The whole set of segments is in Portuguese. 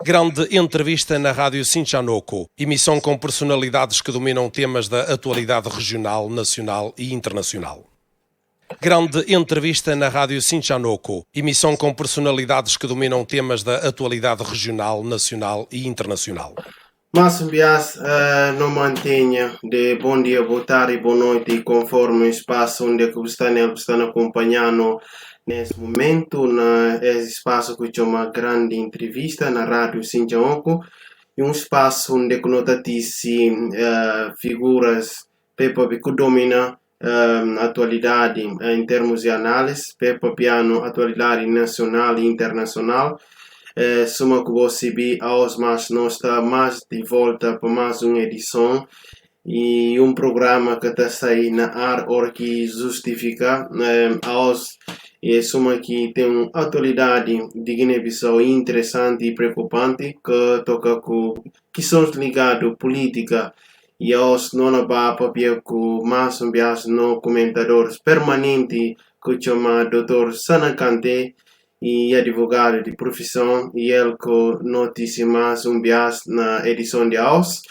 Grande entrevista na Rádio Sinchanoko, emissão com personalidades que dominam temas da atualidade regional, nacional e internacional. Grande entrevista na Rádio Sinchanoko, emissão com personalidades que dominam temas da atualidade regional, nacional e internacional. Mas não mantenha de bom dia, boa tarde e boa noite, conforme o espaço onde estão acompanhando nesse momento, nesse espaço que chama grande entrevista na Rádio Sinchanoko, e um espaço onde conotatici figuras que domina a atualidade em termos de análise, piano atualidade nacional e internacional. Suma que você vi aos mas nós está mais de volta para mais uma edição e um programa que está saindo na ar hora que justifica aos e suma que tem uma atualidade de Guiné-Bissau interessante e preocupante que toca com questões ligadas à política e aos não vai papel com mais um no comentadores permanente que chama Dr. Sana Kante e advogado de profissão e ele que notícia mais um na edição de house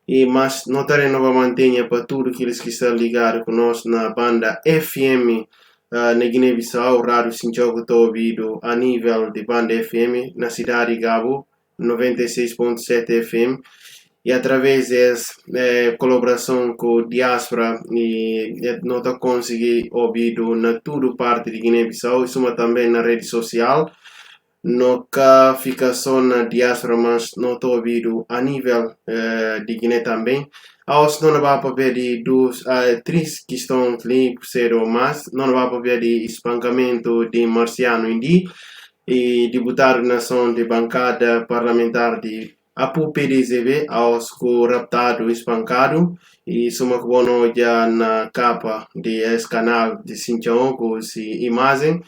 e mas notarei novamente para tudo aqueles que estão ligados conosco na banda FM na Guiné-Bissau, Rádio Sinchanoko está ouvido a nível de banda FM na cidade de Gabo 96.7 FM e através dessa colaboração com a diáspora e não está conseguindo ouvir na toda parte de Guiné-Bissau, isso também na rede social, nunca fica só na diáspora, mas não está ouvido a nível de Guiné também. Aos não vai para ver de três questões ali, ser ou mais, não vai para ver de espancamento de Marciano Indi e deputado da nação de bancada parlamentar de Apu PDZB aos que raptado espancado e suma que bono já na capa de esse canal de Sinchanoko e imagem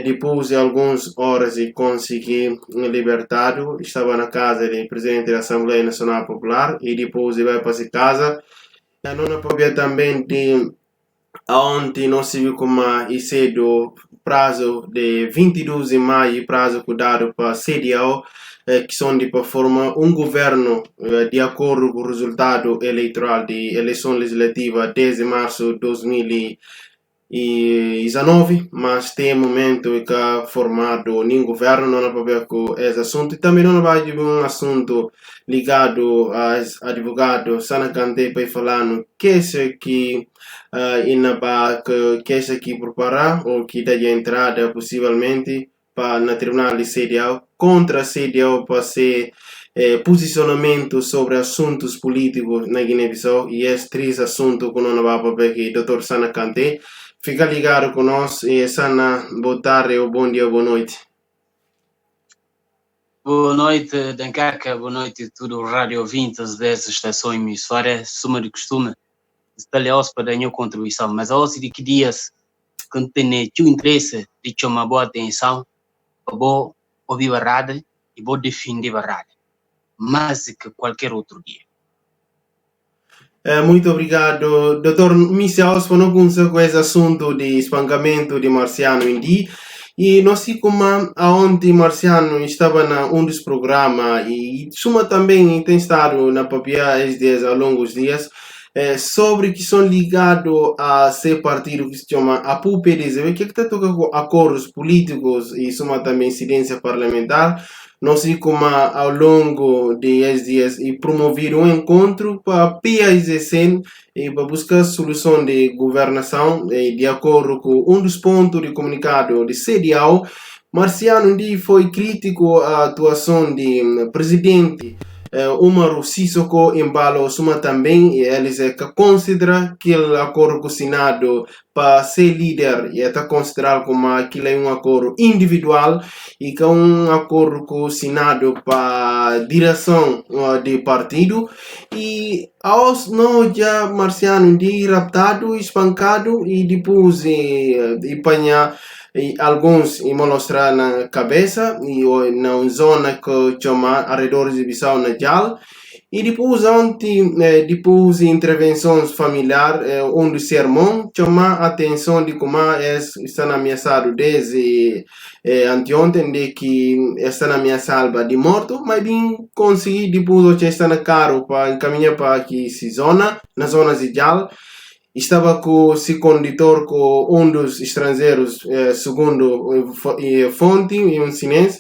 depois de algumas horas de conseguir libertado estava na casa do presidente da Assembleia Nacional Popular e depois vai para essa casa e não podia também de ontem não se viu como e cedo prazo de 22 de maio prazo dado para CDAO que são de formar um governo de acordo com o resultado eleitoral de eleição legislativa 10 de março de 2019, mas tem momento que é formado nenhum governo, não é para ver com esse assunto, e também não vai de um assunto ligado aos advogados, Sana Kante para falar que é que que é que preparar ou que dá entrada possivelmente para na tribunal de CDAO contra a CDAO para ser posicionamento sobre assuntos políticos na Guiné-Bissau e esses três assuntos que não vai para ver o Dr. Sana Kante fica ligado conosco e Sana, boa tarde ou bom dia, boa noite. Boa noite, Dankaka, boa noite a todos os rádio ouvintes dessa estação emissora, suma de costume, está ali para dar minha contribuição, mas a de que dias que tem o interesse de chamar boa atenção, vou ouvir a rádio e vou defender a rádio, mais que qualquer outro dia. Muito obrigado, Dr. Michel, por não com esse assunto de espancamento de Marciano Indi. E nós sei como aonde Marciano estava na dos programas e Suma também tem estado na papia esses dias, ao longo dos dias, sobre que são ligados a ser partido que se chama APU PDZB, que está tocando com acordos políticos e Suma também incidência parlamentar. Nós sei como ao longo de esses dias e promover um encontro para PAIZC e para buscar solução de governação de acordo com dos pontos de comunicado de CDAO. Marciano Ndi foi crítico à atuação de presidente Umaru Sissoko embalo Suma também e eles considera que o acordo com o Senado para ser líder e está considerado como aquilo é um acordo individual e que é um acordo com o Senado para direção de partido e aos não já Marciano de raptado, espancado e depois de apanhar e alguns mostrar na cabeça e na zona que chama arredores de Bissau na Jal E depois, depois intervenções familiares, onde o sermão chama a atenção de como está ameaçado desde anteontem, de que está ameaçado de morto, mas bem consegui depois já está na carro para encaminhar para aqui se zona, na zona de Jal. Estava com se condutor com um dos estrangeiros, segundo fonte e um chinês,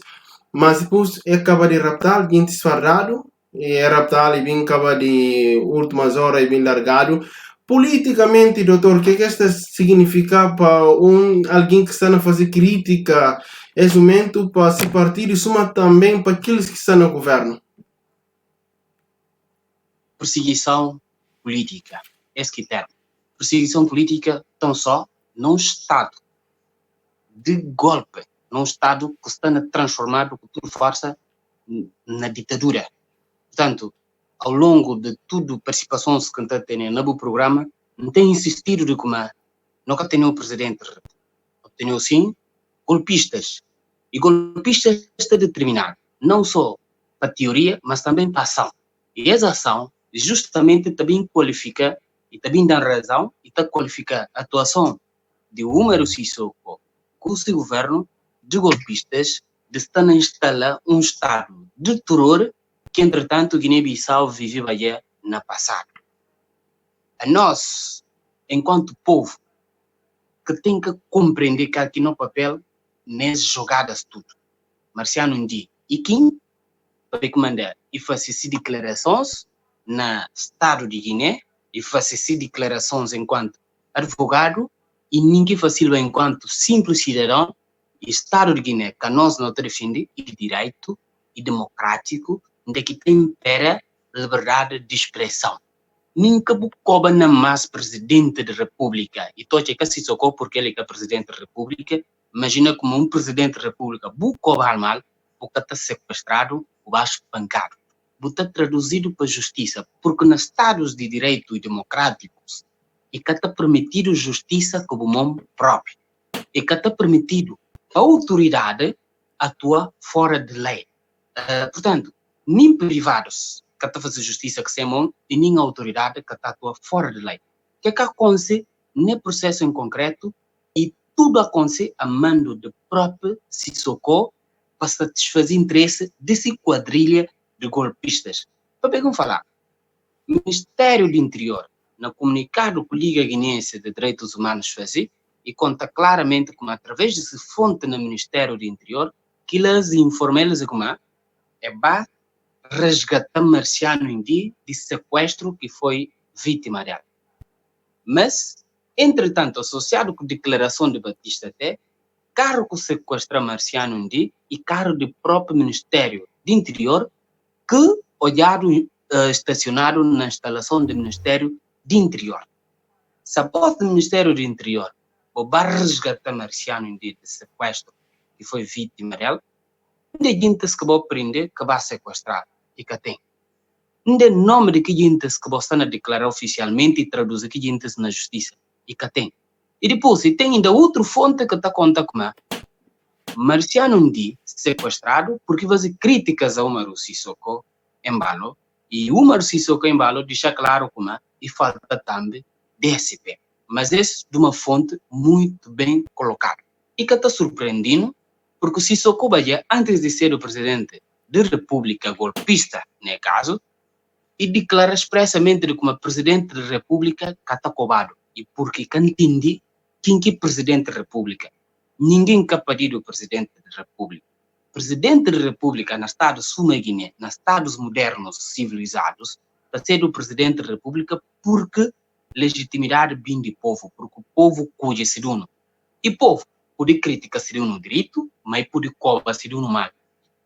mas depois acaba de raptar, gente disfarçado, e raptar e bem acaba de últimas horas e bem largado. Politicamente, doutor, o que isto significa para alguém que está a fazer crítica esse momento para esse partido e soma também para aqueles que estão no governo? Perseguição política. Esse que termo. Perseguição política tão só num estado de golpe, num estado que está transformado por força na ditadura. Portanto, ao longo de tudo participação que está tendo no programa, não tem insistido de como nunca tem o presidente, tem sim golpistas. E golpistas está determinado, não só para a teoria, mas também para a ação. E essa ação justamente também qualifica e também dá razão e está qualifica a atuação de Umaru Sissoko com o seu governo de golpistas de estar a instalar um estado de terror que, entretanto, Guiné-Bissau viveu aí na passada. A nós, enquanto povo, que tem que compreender que aqui no papel, nessas jogadas tudo. Marciano Ndi e quem vai comandar e fazer declarações na Estado de Guiné e fazer declarações enquanto advogado e ninguém faz enquanto simples cidadão e Estado de Guiné que nós não defendemos e direito e democrático de que tem pera liberdade de expressão. Nunca bucoba na mais presidente da República e toque que se socou porque ele é presidente da República. Imagina como um presidente da República bucoba mal, porque está sequestrado ou baixo pancado. Está traduzido para a justiça, porque nos estados de direito e democráticos e que está permitido justiça como nome próprio. E que está permitido a autoridade atuar fora de lei. Portanto, nem privados que está a fazer justiça que se mão e nem autoridade que está a atuar fora de lei. O que acontece no processo em concreto e tudo acontece a mando de próprio Sissoko para satisfazer interesse desse quadrilha de golpistas. Para pegar falar, o Ministério do Interior, no comunicado que a Liga Guinense de Direitos Humanos faz, e conta claramente como, através dessa fonte no Ministério do Interior, que eles informam como para resgatar Marciano Ndi de sequestro que foi vítima dela. Mas, entretanto, associado com a declaração de Batista até, carro que sequestra Marciano Ndi e carro do próprio Ministério do Interior que olharam estacionado na instalação do Ministério do Interior. Se após o Ministério do Interior vai resgatar Marciano Ndi de sequestro que foi vítima dela, onde gente que vai prender que vai sequestrar e que tem. Onde nome de que gente que vai estar a declarar oficialmente e traduzir que gente na justiça e que tem. E depois, tem ainda outra fonte que está contando como Marciano Ndi sequestrado porque faz críticas a Umaru Sissoko em Balo e Umaru Sissoko em Balo deixa claro como e falta também DSP. Mas esse de uma fonte muito bem colocada. E que está surpreendendo porque o Sissoko Bahia, antes de ser o presidente da República golpista, no caso, e declara expressamente como presidente da República que está cobrado. E porque que entendi quem que é presidente da República. Ninguém capaz de ser o presidente da República. Presidente da República, nos Estados Suma Guiné, nos Estados modernos civilizados, para ser o presidente da República porque legitimidade vem do povo, porque o povo cuja se dono. E o povo pode criticar se dono direito, mas pode cobrar se dono mal.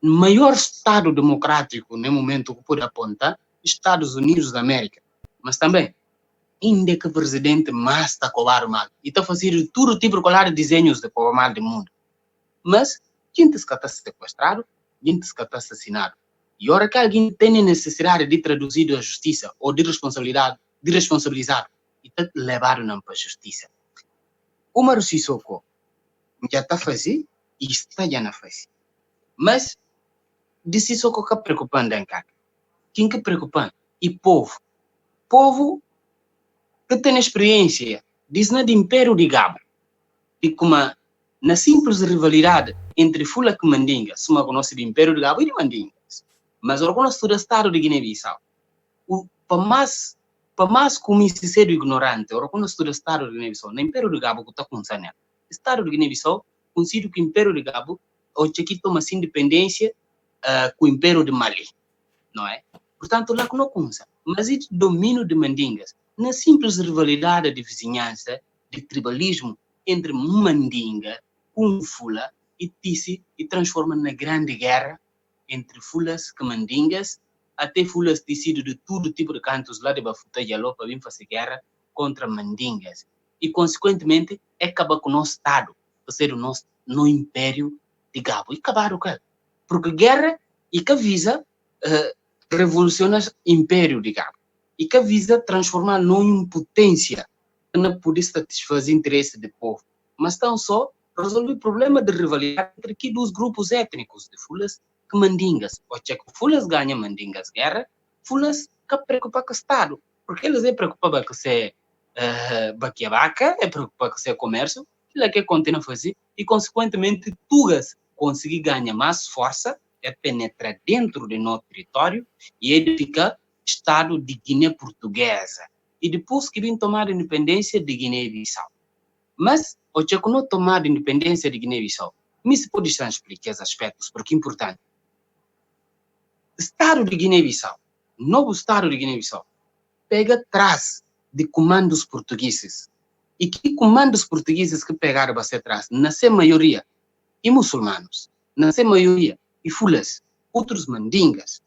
O maior Estado democrático, no momento que pode apontar, Estados Unidos da América. Mas também, ainda que o presidente mais está a cobrar mal e está a fazer todo tipo de desenhos de cobrar mal do mundo. Mas, gente que está sequestrado, gente que está assassinado. E hora que alguém tem necessidade de traduzir a justiça ou de responsabilizar, e está levado para a justiça. Umaru Sissoko já está a fazer e está já a fazer. Mas, de Sissoko que é preocupante em cá. quem que preocupante? E povo que tem experiência, diz na de Império de Gabo, e como na simples rivalidade entre Fula e Mandinga, se uma conhece de Império de Gabo e de Mandinga, mas agora quando estuda o Estado de Guiné-Bissau, para mais como se ser ignorante, agora quando estuda o Estado de Guiné-Bissau, no Império de Gabo que está com o Estado de Guiné-Bissau, considero que o Império de Gabo, o que toma sua independência com o Império de Mali, não é? Portanto, lá que não consa. Mas esse domínio de Mandingas, na simples rivalidade de vizinhança, de tribalismo entre Mandinga com Fula, e disse e transforma na grande guerra entre Fulas e Mandingas, até Fulas decidiram de todo tipo de cantos lá de Bafuta e Alô para vir fazer guerra contra Mandingas. E, consequentemente, acaba com o nosso Estado, ou seja, o nosso no Império de Gabo. E acabaram, cara. Porque guerra e que visa revolucionar o Império de Gabo. E que visa transformar em potência que não pode satisfazer o interesse do povo. Mas tão só resolver o problema de rivalidade entre aqui dos grupos étnicos de Fulas que Mandingas. Ou seja, que Fulas ganha Mandingas guerra, Fulas que preocupa com o Estado. Porque eles é preocupado com ser baquiabaca, é preocupado com ser comércio, ele é que continua a fazer, e consequentemente Tugas conseguir ganhar mais força, é penetrar dentro do nosso território e edificar Estado de Guiné Portuguesa. E depois que vem tomar a independência de Guiné-Bissau. Mas, o que não tomar a independência de Guiné-Bissau, me se pode explicar esses aspectos, porque é importante. Estado de Guiné-Bissau, novo Estado de Guiné-Bissau, pega atrás de comandos portugueses. E que comandos portugueses que pegaram para ser atrás? Na sua maioria, e muçulmanos. Na sua maioria, e fulas, outros mandingas.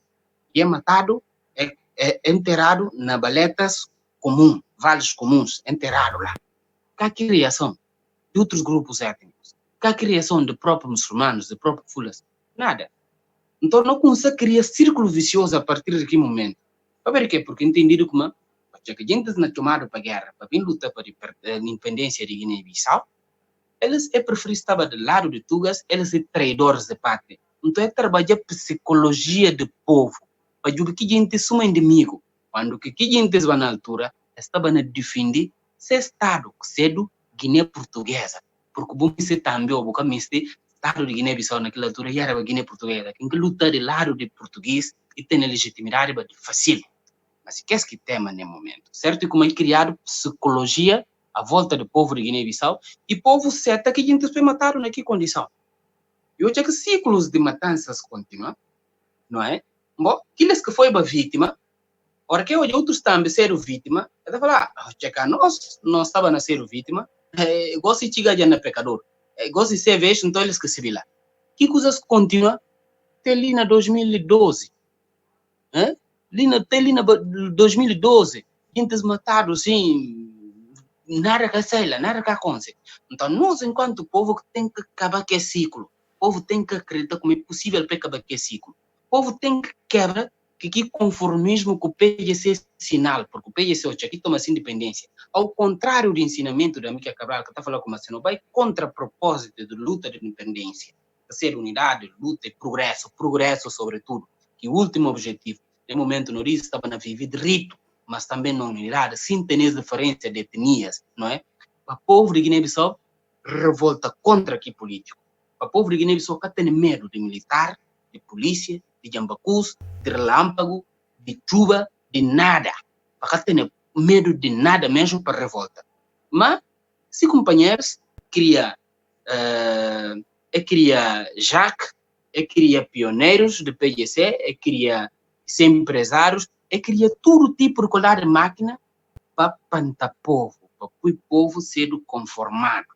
E é matado, é enterrado na baletas comum, vales comuns, enterrado lá. Que a criação de outros grupos étnicos, que a criação de próprios muçulmanos, de próprios fulas, nada. Então não consegue criar círculo vicioso a partir daquele momento. Para ver o quê? Porque entendido como que a gente não chamado para a guerra, para vir lutar para a independência de Guiné-Bissau, eles é preferir estar do lado de Tugas, eles são traidores de pátria. Então é trabalhar psicologia do povo, para que a gente suma inimigo. Quando que a gente vai na altura, estava a defender seu Estado, cedo Guiné Portuguesa. Porque bom se também, o que Estado de Guiné-Bissau naquela altura, e era a Guiné Portuguesa, que luta do lado de português e tem a legitimidade de fácil. Mas o que é que tema no momento? Certo? E como é criado psicologia à volta do povo de Guiné-Bissau, e povo certo que a gente foi matado naquela condição. E hoje é que ciclos de matanças continuam, não é? Bom, aqueles que foi uma vítima, ora que hoje outros também ser vítima, eu falar, nós não estava a ser vítima, gosto de chegar na pecador, gosto de ser vejo, então eles que se viram. Que coisas continuam? Até ali na 2012, até ali na 2012, gente matados assim, nada que sei lá, nada que acontece. Então nós, enquanto povo, tem que acabar com esse ciclo. O povo tem que acreditar como é possível para acabar com esse ciclo. O povo tem que quebrar que conformismo com o PGC sinal, porque o PGC hoje aqui toma essa independência. Ao contrário do ensinamento da Mica Cabral, que está falando como assim, vai contra propósito de luta de independência, de ser unidade, luta e progresso sobretudo, que o último objetivo, no momento no Rio, estava na viver de rito, mas também na unidade, sem ter diferença de etnias, não é? O povo de Guiné-Bissau revolta contra que político. O povo de Guiné-Bissau tem medo de militar, de polícia, de jambacus, de relâmpago, de chuva, de nada. Porque tem medo de nada mesmo para revolta. Mas, se companheiros, cria Jacques, cria pioneiros de PGC, cria empresários, cria todo tipo de máquina para pantar povo, para que o povo seja conformado.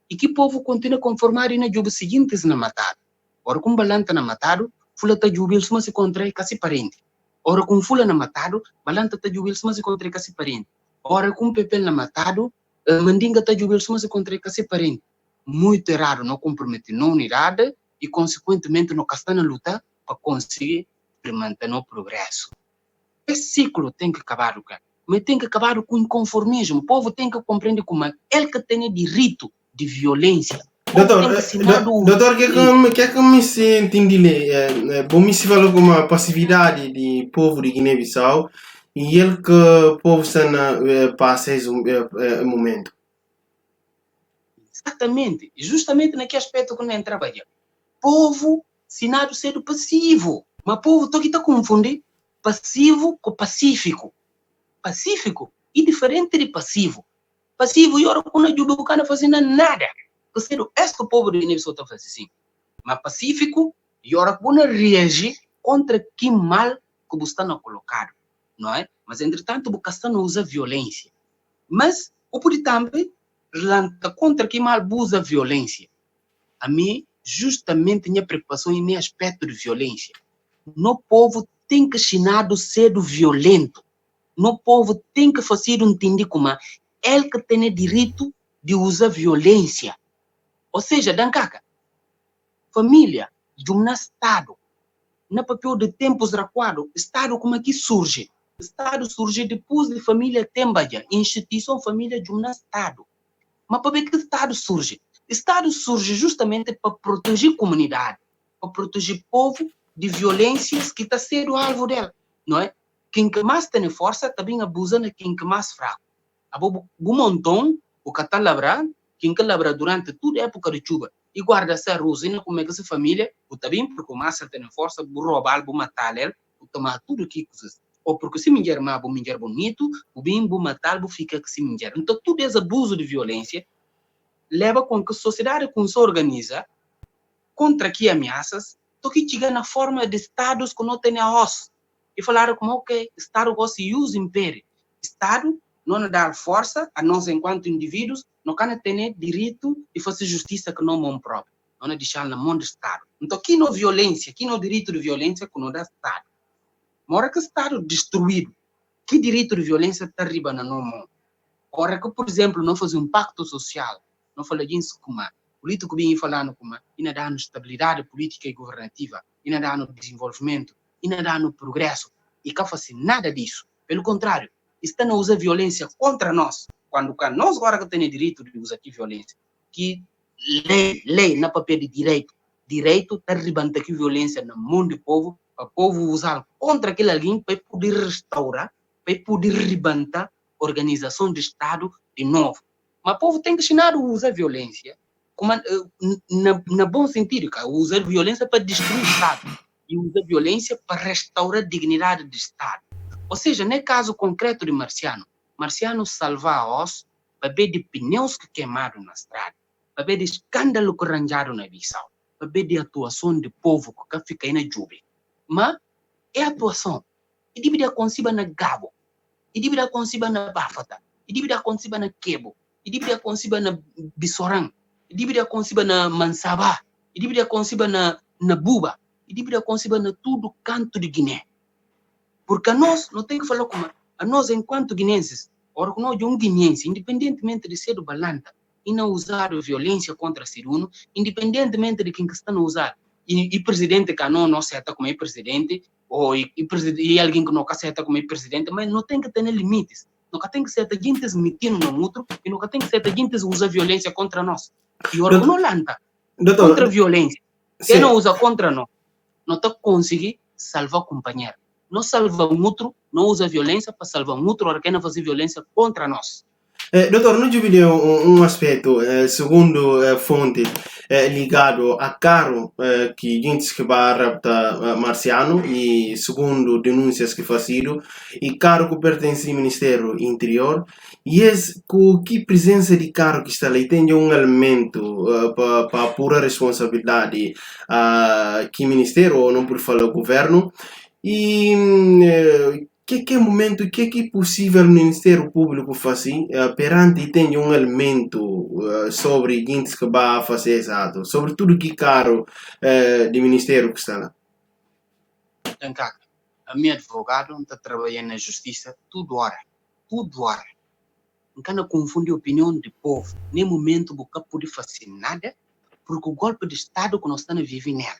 E que o povo continua conformado e na jogo seguintes na matado. Ora, com balanta na matado, fula tá jubil suma se contra casi parente. Ora, com fula na matado, balanta tá jubil suma se contra casi parente. Ora, com pepel na matado, mandinga tá jubil suma se contra casi parente. Muito errado, não compromete não unidade e, consequentemente, não está na luta para conseguir manter o progresso. Esse ciclo tem que acabar, cara. Mas tem que acabar com o inconformismo. O povo tem que compreender como ele que tem direito de violência, Doutor, que é que me se entende bom me se falou como a passividade de povo de Guiné-Bissau e ele que o povo está na passa esse momento. Exatamente, justamente naquele aspecto que nem trabalha. Povo sinado ser passivo, mas povo tô que tá confundir passivo com pacífico. Pacífico é diferente de passivo. Passivo e hora quando o não cara fazendo nada. Você é que o povo de Guiné-Bissau está fazendo assim. Mas pacífico e hora quando reage contra que mal que você está colocado, não é? Mas entretanto o está não usa violência. Mas o por também relanta contra que mal usa violência. A mim justamente minha preocupação é nesse aspecto de violência. No povo tem que chinado ser violento. No povo tem que fazer entender como ele que tem direito de usar violência. Ou seja, Dancaca, família de um Estado, na papel de tempos recuados, Estado como é que surge? Estado surge depois de família Tembaja, instituição família de um Estado. Mas para ver que Estado surge? Estado surge justamente para proteger a comunidade, para proteger o povo de violências que está sendo alvo dela, não é? Quem que mais tem força também abusa de quem que mais fraco. Um montão, o que está labrando, quem que labra durante toda a época de chuva e guarda essa rosina como é que essa família, o também porque mais tem força, o roubar, o matar ele, o tomar tudo que coisas. Ou porque se mulher má, o mulher bonito, o bem, o matar, o fica que se mulher. Então, todo esse abuso de violência leva com que a sociedade se organiza contra que ameaças, do que chega na forma de estados que não têm a osso. E falaram como, ok, Estado se usa império. Estado não dá força a nós enquanto indivíduos, não can ter direito de fazer justiça que não mão próprio. Não deixar na mão do Estado. Então, aqui não violência, aqui não direito de violência que não dá Estado. Mora que Estado destruído, que direito de violência está arriba na mão? Ora que, por exemplo, não fazer um pacto social, não fala disso como político bem falando como ainda dá estabilidade política e governativa, ainda dá no desenvolvimento, ainda dá no progresso, e que faz nada disso. Pelo contrário, está a usar violência contra nós, quando nós agora que temos direito de usar violência, que lei na papel de direito está ribando aqui violência no mundo do povo, para o povo usar contra aquele alguém para poder restaurar, para poder ribantar organização de Estado de novo. Mas o povo tem que ensinar a usar violência, como, na bom sentido, usar violência para destruir o Estado e usar violência para restaurar a dignidade do Estado. Ou seja, no caso concreto de Marciano salvar a osso para ver de pneus que queimaram na estrada, para ver de escândalo que arranjaram na Bissau, para ver de atuação do povo que fica aí na Juba. Mas é atuação. E deveria consiba na Gabo, e deveria consiba na Bafata, e deveria consiba na Quebo, e deveria consiba na Bissorang, e deveria consiba na Mansaba, e deveria consiba na Buba, e deveria consiba na tudo canto de Guiné. Porque a nós, não tem que falar como a nós enquanto guinenses, ou nós de um guinense, independentemente de ser do Balanta, e não usar violência contra ser uno, independentemente de quem que está a usar, e presidente que não aceita como é presidente, ou e alguém que não aceita como é presidente, mas não tem que ter limites. Nunca tem que ser a gente metindo no outro, e nunca tem que ser a gente usar violência contra nós. E o não lanta contra a violência. Quem não usa contra nós, não está conseguindo salvar o companheiro. Não salva um outro, não usa violência para salvar um outro, ou quer não fazer violência contra nós. Doutor, não dividiu um aspecto, segundo fonte, ligado a caro que gente que vai raptar Marciano e segundo denúncias que fazido e caro que pertence ao Ministério Interior e que presença de caro que está ali tem um elemento para pura responsabilidade que Ministério ou não por falar o governo e que momento, que é possível o Ministério Público fazer perante tem um elemento sobre gente que vai fazer exato, sobre tudo que caro do Ministério que está lá. Então, a minha advogada está trabalhando na justiça tudo hora. Não confunde a opinião do povo. Nem momento você pode fazer nada, porque o golpe de Estado que nós estamos vivendo nela.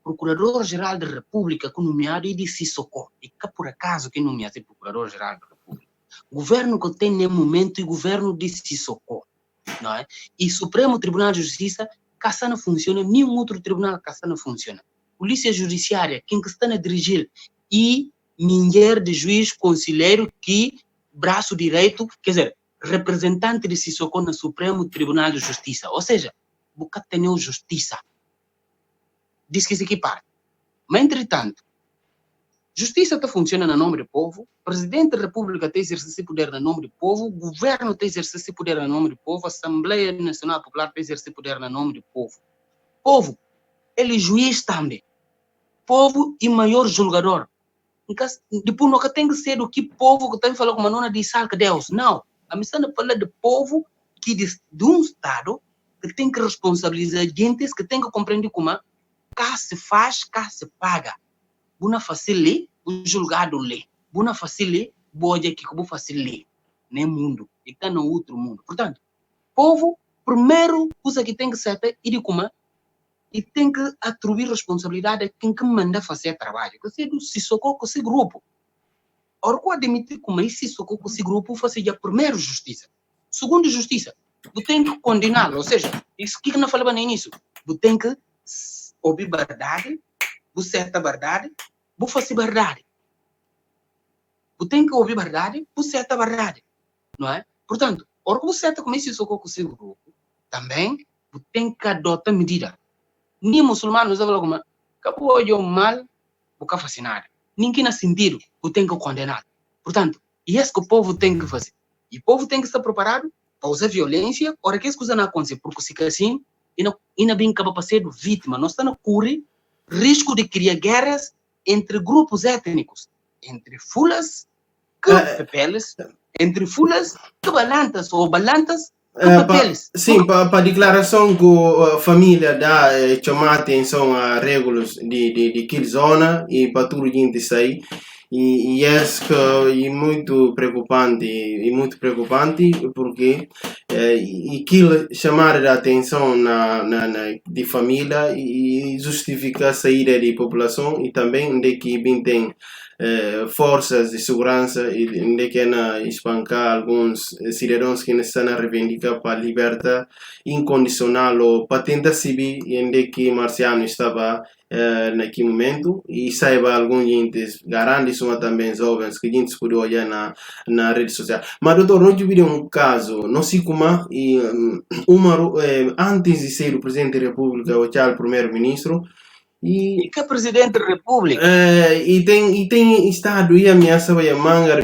Procurador-Geral da República, que nomeado é de Sissoko, e que por acaso que nomeado é Procurador-Geral da República. O governo que tem nesse momento é o governo de Sissoko. não é? E Supremo Tribunal de Justiça, caça não funciona, nenhum outro tribunal caça não funciona. Polícia Judiciária, quem que está a dirigir, e ninguém de juiz conselheiro que braço direito, quer dizer, representante de Sissoko no Supremo Tribunal de Justiça. Ou seja, nunca tem justiça. Diz que se equipara. Mas, entretanto, justiça está funciona no nome do povo, presidente da República tem exercício poder no nome do povo, governo tem exercício poder no nome do povo, Assembleia Nacional Popular tem exercício poder no nome do povo. Povo, ele é juiz também. Povo e maior julgador. Depois nunca tem que ser o que povo que tem que falar com a nona de salca Deus. Não. A missão é falar de povo que de um Estado que tem que responsabilizar gente, que tem que compreender como cá se faz, cá se paga. Buna facile, o julgado lê. Buna facile, boja que como facile. Nem mundo. E está no outro mundo. Portanto, povo, primeiro coisa que tem que ser é de como e tem que atribuir responsabilidade a quem que manda fazer trabalho. Que se Sissoko com esse grupo. Ora, eu admito como esse Sissoko com esse grupo fazia primeiro justiça. Segundo justiça, você tem que condená-lo. Ou seja, isso que eu não falava nem nisso. Você tem que ouvir verdade, você certa verdade, você fazer verdade. Você tem que ouvir verdade, você certa verdade. Não é? Portanto, ora que você certa como esse Sissoko com esse grupo, também você tem que adotar medida. Nem muçulmano usa como acabou de mal, nunca faz nada. Ninguém na sentido, o tem que condenar. Portanto, e é isso que o povo tem que fazer. E o povo tem que estar preparado para usar violência, ora que essa coisa não acontece, porque se assim, e não bem acaba para ser vítima. Nós estamos a correr risco de criar guerras entre grupos étnicos, entre fulas que pepeles, entre fulas que balantas ou balantas. Sim, para a declaração que a família dá chamar atenção a regras de aquela zona e para tudo gente sair. E é muito preocupante porque aquilo chamar a atenção de família e justifica a saída de população e também de que tem forças de segurança e de que espancar alguns cidadãos que estão a reivindicar para a liberdade incondicional ou patente civil em que Marciano estava naquele momento e saiba alguns gente garante são também jovens que a gente pode olhar na rede social. Mas doutor, não tive um caso, não sei como antes de ser o presidente da República ou o primeiro-ministro e que presidente da República e tem estado e ameaça a manga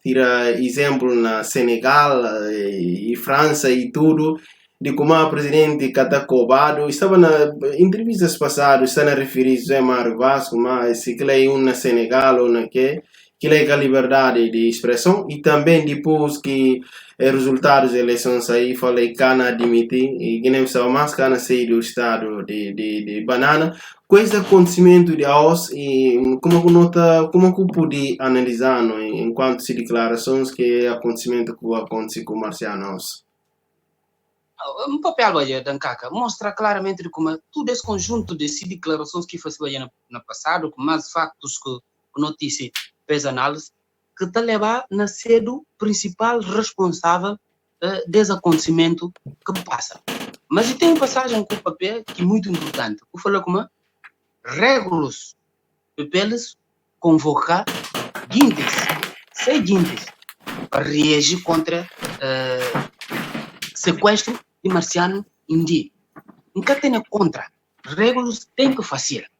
tira exemplo na Senegal e França e tudo de como o presidente catacobado estava na entrevistas passadas está a referir José Mário Vasco mas se que é na Senegal ou na que é a liberdade de expressão e também depois que resultados das eleições aí falei cana admitir e Guiné estava mais cana sair do estado de banana com esse acontecimento de hoje e como que pode analisar enquanto se declarações que é acontecimento que acontece com Marcianos um papel aí da Nkaka mostra claramente como todo esse conjunto de declarações que foi feito no passado com mais factos que notícia pesa análise que está levar a ser o principal responsável desse acontecimento que passa. Mas tem uma passagem com o papel que é muito importante. Eu falo como regras papeles convocar guindes, 6 guindes para reagir contra sequestro de Marciano Indi. Nunca tem contra. Regras tem que fazer.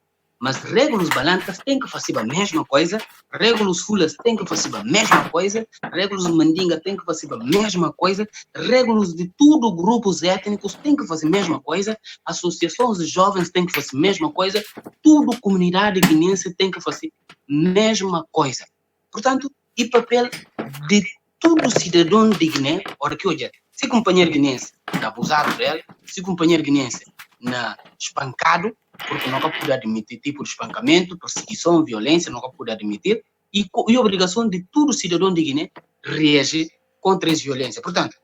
Mas regras balanças têm que fazer a mesma coisa, regras fulas têm que fazer a mesma coisa, regras mandinga têm que fazer a mesma coisa, regras de tudo grupos étnicos têm que fazer a mesma coisa, associações de jovens têm que fazer a mesma coisa, tudo comunidade guinense tem que fazer a mesma coisa. Portanto, e papel de todo cidadão de Guiné, ora que hoje, se companheiro guinense é abusado dele, se companheiro guinense é espancado, porque nunca pode admitir tipo de espancamento, perseguição, violência, nunca pode admitir, e a obrigação de todo cidadão de Guiné reagir contra essa violência. Portanto,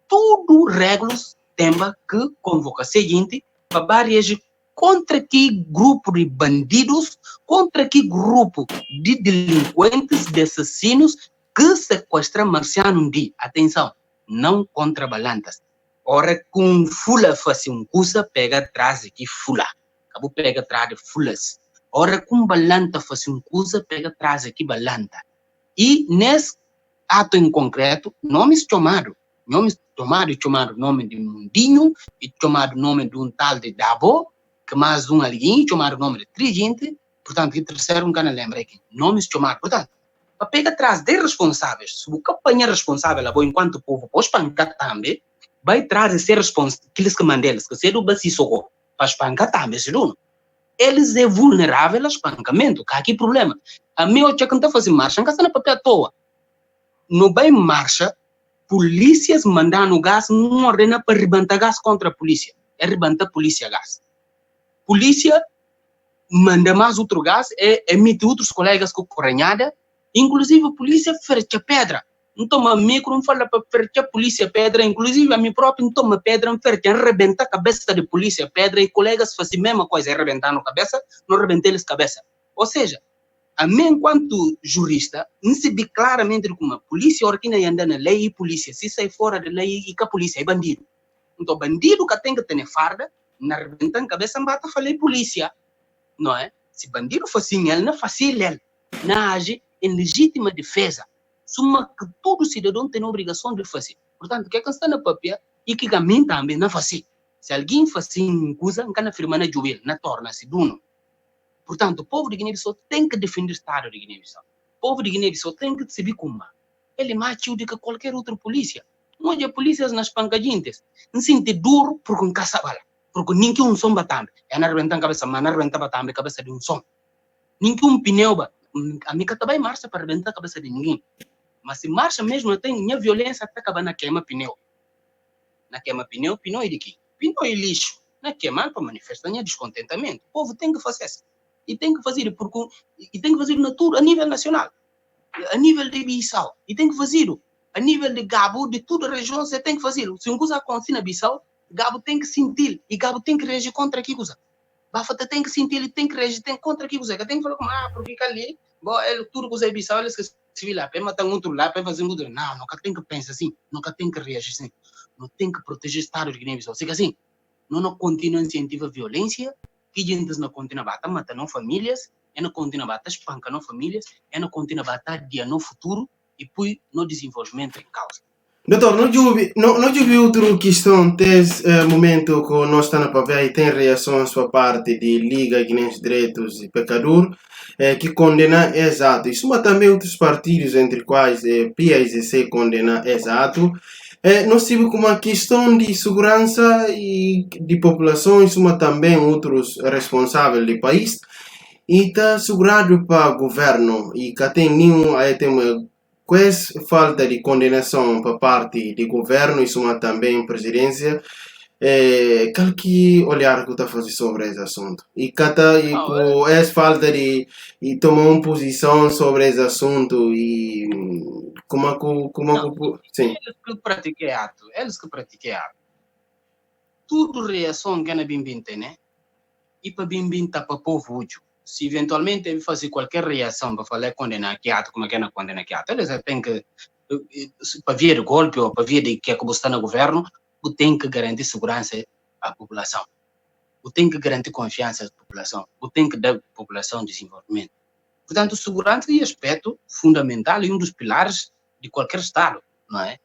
tudo regras tem que convocar o seguinte para reagir contra que grupo de bandidos, contra que grupo de delinquentes, de assassinos que sequestram Marciano Ndi. Atenção, não contra balantas. Ora, com fula faz coisa, pega atrás aqui fula. Acabou pega atrás de fulas. Ora, com balanta faz coisa, pega atrás aqui balanta. E nesse ato em concreto, nomes chamados. Nomes chamados nome de Mundinho, e chamado nome de um tal de Dabo, que mais um alguém, chamado nome de Trigente, portanto, que terceiro não canal lembra aqui. Nomes chamados, portanto, para pegar atrás de responsáveis, se o campanha responsável, enquanto o povo, pode espancar também, vai trazer ser responsável, aqueles que mandam eles, que ser do Bacisogo, para espancar também, se não. Eles é vulnerável a espancamento, que aqui problema. A minha que não está fazendo marcha, não está na papel à toa. No bem marcha, polícias mandando gás, não ordena para arrebentar gás contra a polícia. É arrebentar a polícia gás. Polícia manda mais outro gás, emite outros colegas com correnhada, inclusive a polícia fecha pedra. Não toma micro, não fala para fechar a polícia pedra, inclusive a mim próprio não toma pedra, não fecha, arrebenta a cabeça de polícia pedra, e colegas fazem a mesma coisa, arrebentar na cabeça, não arrebentar eles cabeça. Ou seja, a mim, enquanto jurista, não se vê claramente como a polícia ordena e anda na lei e polícia, se sai fora da lei e que a polícia é bandido. Então, bandido que tem que ter farda, não arrebenta a cabeça, bata a falar polícia. Não é? Se bandido fosse ele, não fazia ele. Não age em legítima defesa. Suma que todo cidadão tem a obrigação de fazer. Portanto, o que é que está na papel e que a mim também não faz. Se alguém faz coisa, não can afirmar na joelho, não torna-se dono. Portanto, o povo de Guiné-Bissau tem que defender o Estado de Guiné-Bissau. O povo de Guiné-Bissau tem que se ver como ele é mais tio do que qualquer outra polícia. Onde a polícia nas pancadinhas, não sente duro porque não caça bala. Porque ninguém som batendo. É na arrebentar a cabeça, mas na arrebentar a cabeça de um som. Ninguém pneu, a minha também marcha para arrebentar a cabeça de ninguém. Mas se marcha mesmo, tem minha violência até acabar na queima pneu. Na queima pneu é de quê? Pneu é lixo. Na queima para manifestar descontentamento. O povo tem que fazer isso. E tem que fazer na tudo a nível nacional. A nível de Bissau. E tem que fazer a nível de Gabo, de toda a região, você tem que fazer. Se um coisa acontece na Bissau, Gabo tem que sentir. E Gabo tem que reagir contra aquilo. Bafata tem que sentir, ele tem que reagir contra aquilo. Tem que falar como, porque ali, tudo que você Bissau, eles que se vir lá, para matar um outro lá, para fazer um outro. Não, nunca tem que pensar assim, nunca tem que reagir assim. Não tem que proteger o Estado de Guiné-Bissau. Fica assim, não continua a incentivar a violência, que gente não continua a matar famílias, não continua a espancar famílias, não continua a matar dia no futuro, e depois no desenvolvimento em causa. Doutor, não tive outra questão desse momento que nós estamos na papel e tem reações por parte de Liga Guinense Direitos e Pecador, que condena exato. Isso, mas também outros partidos, entre quais PAICC condena exato. Nós tivemos uma questão de segurança e de população, isso, mas também outros responsáveis do país, e está segurado para o governo, e que tem nenhum, tem com essa falta de condenação por parte do governo, isso também presidência, qual que olhar que está fazendo sobre esse assunto? E com essa falta de tomar uma posição sobre esse assunto e sim. Eles que pratiquem ato. Tudo reação que na Bimbim tem, né? E para Bimbim tá para povo útil. Se eventualmente ele fazer qualquer reação para falar condenar que ato, como é que não condena que ato, eles têm que, para vir golpe ou para vir de que está no governo, tem que garantir segurança à população. Tem que garantir confiança à população. Tem que dar à população desenvolvimento. Portanto, segurança é aspecto fundamental e um dos pilares de qualquer Estado, não é?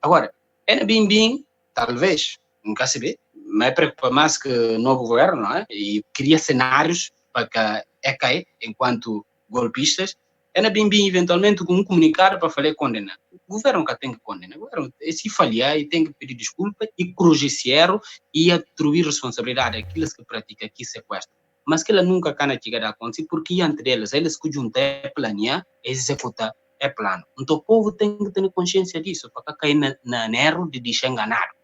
Agora, é bem, talvez, nunca se vê, mas preocupa mais que o novo governo, não é? E cria cenários para que caia enquanto golpistas. É bem, eventualmente, com um comunicado para falar condenar. O governo que tem que condenar. O governo, se falhar, tem que pedir desculpa e corrigir esse erro e atribuir responsabilidade àqueles que praticam aqui sequestro. Mas que ela nunca cana chegar a acontecer, porque entre eles que juntam é planear, executar é plano. Então o povo tem que ter consciência disso, para cair na erro de deixar enganado.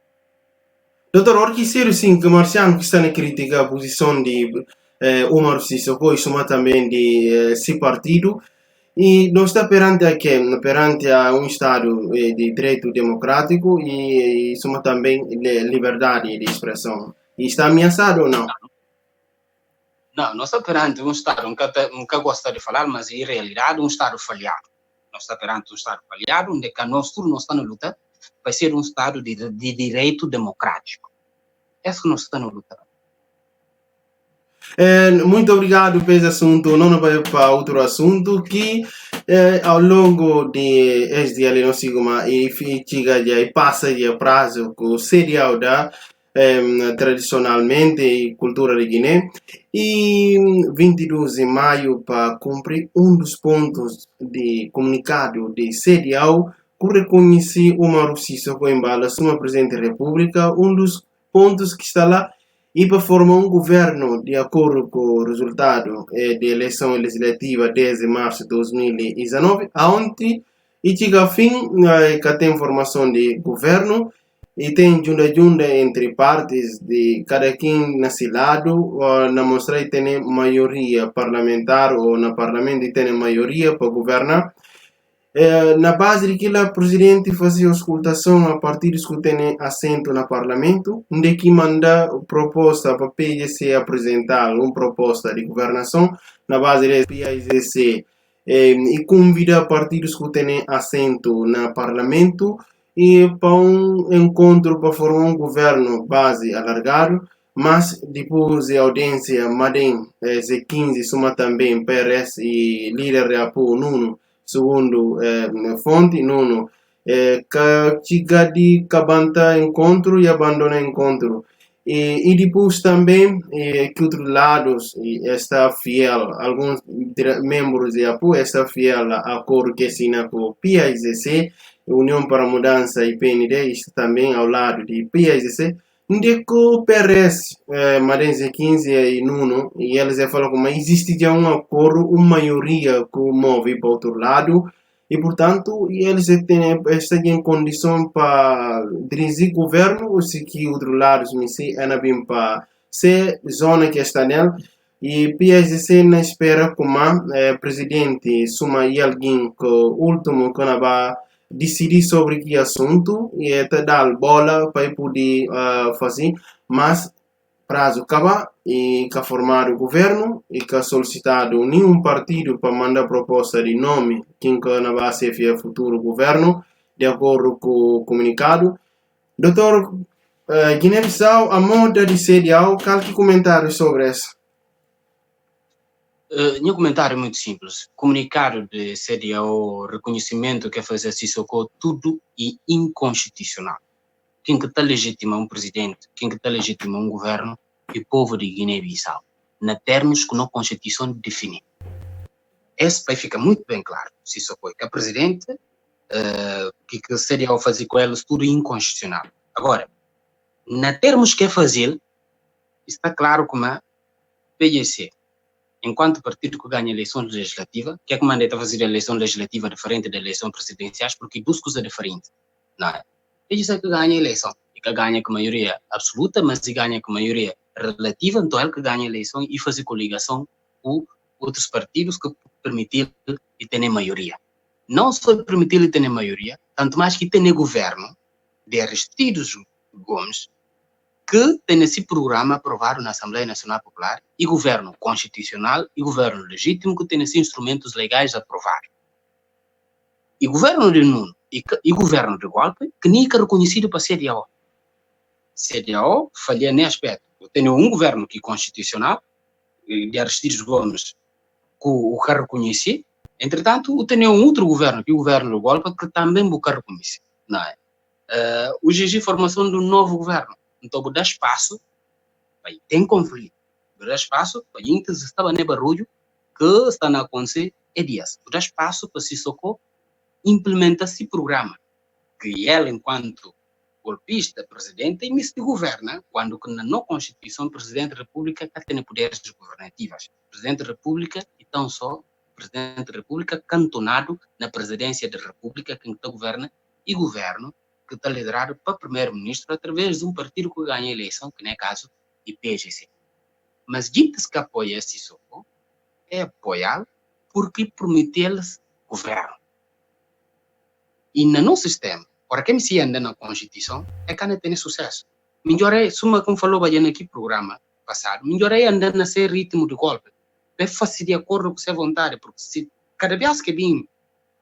Doutor, orquícero sim que Marciano que está a criticar a posição de Omar Sissoko e soma também de esse partido, e nós está perante a um Estado de direito democrático e soma também liberdade de expressão. E está ameaçado ou não? Não, nós estamos perante um Estado, nunca gosta de falar, mas em realidade um Estado falhado. Nós estamos perante um Estado falhado, onde nós todos estamos na luta vai ser um Estado de direito democrático. É isso que nós estamos lutando. Muito obrigado por esse assunto. Não vai para outro assunto que ao longo de este ano nós sigamos e fica já e passa já prazo com o serial da tradicionalmente e cultura de Guiné e 22 de maio para cumprir um dos pontos de comunicado de serial que reconhece o Umaru Sissoko Embala, como presidente da República, um dos pontos que está lá e para formar um governo de acordo com o resultado da eleição legislativa 10 de março de 2019, aonde e chega a fim que tem formação de governo e tem junta entre partes de cada quem nesse lado, na mostra que tem maioria parlamentar ou na parlamento tem maioria para governar. Na base de que o presidente fazia auscultação a partir de que tem assento no parlamento, onde que manda proposta para o PIGC apresentar uma proposta de governação na base do PIGC e convida a partir de que tem assento no parlamento e para um encontro para formar um governo base alargado, mas depois de audiência Madem Z15 soma também PRS e líder de apoio Nuno, segundo fonte, Nuno, chega de cabanta encontro e abandona encontro. E depois também que outros lados está fiel, alguns membros de apoio está fiel a acordo que assina com o PIGC, União para a Mudança e PND, está também ao lado de PIGC, onde o PRS, Madense 15 e Nuno, e eles falam como existe já um acordo, uma maioria que move para o outro lado, e portanto eles estão em condição para dirigir o governo, ou se que outro lado é bem para ser zona que está nela, e PSC na espera como presidente suma e alguém que o último que vai decidir sobre que assunto e até dar bola para poder fazer, mas prazo acaba e que formar o governo e que solicitado nenhum partido para mandar proposta de nome quem que vai ser o futuro governo de acordo com o comunicado. Doutor Guiné-Bissau, a moda de serial, qual que comentário sobre isso? Meu comentário é muito simples. Comunicado de CDAO, reconhecimento que faz Sissoko, tudo é inconstitucional. Quem que está legitima um presidente, quem que está legitima um governo, é o povo de Guiné-Bissau, na termos que a Constituição define. Esse vai ficar muito bem claro. Sissoko, que é presidente, que a CDAO faz com eles, tudo é inconstitucional. Agora, na termos que é fazer, está claro como é PGC. Enquanto partido que ganha eleições legislativas, que é que manda fazer a eleição legislativa diferente da eleição presidenciais, porque duas coisas diferentes, não é? Ele diz que ganha a eleição, e que ganha com maioria absoluta, mas se ganha com maioria relativa, então é ele que ganha a eleição e faz coligação com outros partidos que permitem ele ter maioria. Não só permitir ele ter maioria, tanto mais que ter governo de Aristides Gomes, que tem esse programa aprovado na Assembleia Nacional Popular e governo constitucional e governo legítimo que tem esses instrumentos legais aprovados. E governo de Nuno e governo de golpe que nem é reconhecido para CDAO. CDAO falha nesse aspecto. Tem um governo que é constitucional, de Aristides Gomes, que o quer reconhecer. Entretanto, tem um outro governo, que é o governo de golpe, que também o quer reconhecer. Não é? O GG formação de um novo governo. Então, dá espaço, tem conflito, dá espaço para gente que estava no barulho que está na acontecer é dias. Dá espaço para Sissoko implementar esse programa, que ele, enquanto golpista, presidente, e se governa, quando na Constituição, o Presidente da República tem poderes governativos. O Presidente da República, então só, Presidente da República cantonado na Presidência da República, quem está governa, e governo, que está liderado para primeiro-ministro através de um partido que ganha a eleição, que não é caso de PGC. Mas gente que apoia Sissoko é apoiá-lo porque promete-lhes governo. E no nosso sistema, para quem se anda na Constituição, é que não tem sucesso. Melhor é, como falou bem aqui no programa passado, melhor é andar nesse ritmo de golpe. É fazer de acordo com sua vontade, porque se cada vez que vem